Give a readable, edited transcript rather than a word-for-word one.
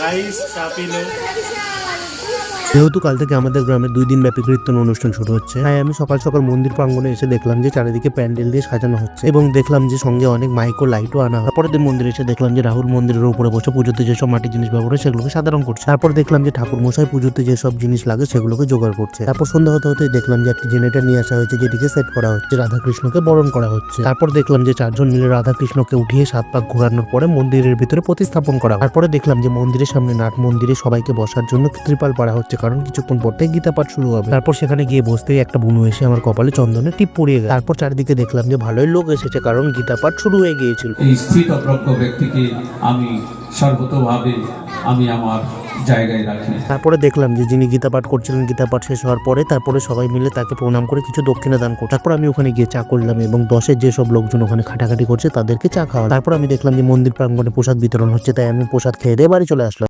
Rice চা পিলে। যেহেতু কাল থেকে আমাদের গ্রামে 2 দিন ব্যাপী কীর্তন অনুষ্ঠান শুরু হচ্ছে, তাই আমি সকাল সকাল মন্দির প্রাঙ্গণে এসে দেখলাম যে চারিদিকে প্যান্ডেল দিয়ে সাজানো হচ্ছে এবং দেখলাম যে সঙ্গে অনেক মাইক ও লাইটও আনা হয়। পরের দিন মন্দিরে এসে দেখলাম যে রাহুল মন্দিরের উপরে বসে পুজোতে যেসব মাটির জিনিস ব্যবহার হয় সেগুলোকে সাধারণ করছে। তারপর দেখলাম যে ঠাকুর মশাই পুজোতে যেসব জিনিস লাগে সেগুলোকে জোগাড় করছে। তারপর সন্ধ্যা হতে হতে দেখলাম যে একটি জেনারেটর নিয়ে আসা হয়েছে, যেটিকে সেট করা হচ্ছে, রাধাকৃষ্ণকে বরণ করা হচ্ছে। তারপর দেখলাম যে 4 জন মিলে রাধাকৃষ্ণকে উঠিয়ে 7 পাক ঘোরানোর পরে মন্দিরের ভিতরে প্রতিস্থাপন করা হয়। তারপরে দেখলাম যে মন্দিরের সামনে নাট মন্দিরে সবাইকে বসার জন্য ত্রিপাল পাড়া হচ্ছে, কারণ কিছুক্ষণ পর গীতা পাঠ শুরু হবে। তারপর সেখানে গিয়ে বসতেই একটা বুনু এসে আমার কপালে চন্দনের টিপ পড়িয়ে গেল। তারপর চারিদিকে দেখলাম যে ভালোই লোক এসেছে, কারণ গীতা পাঠ শুরু হয়ে গিয়েছিল। এই স্থিতপ্রজ্ঞ ব্যক্তিকে আমি সর্বতোভাবে আমি আমার জায়গায় রাখি। তারপরে দেখলাম যে যিনি গীতা পাঠ করছিলেন, গীতা পাঠ শেষ হওয়ার পরে তারপরে সবাই মিলে তাকে প্রণাম করে কিছু দক্ষিণা দান করছে। তারপর আমি ওখানে গিয়ে চা করলাম এবং 10-এর যেসব লোকজন ওখানে খাটাখাটি করছে তাদেরকে চা খাওয়া। তারপর আমি দেখলাম যে মন্দির প্রাঙ্গণে প্রসাদ বিতরণ হচ্ছে, তাই আমি প্রসাদ খেয়ে দিয়ে বাড়ি চলে আসলাম।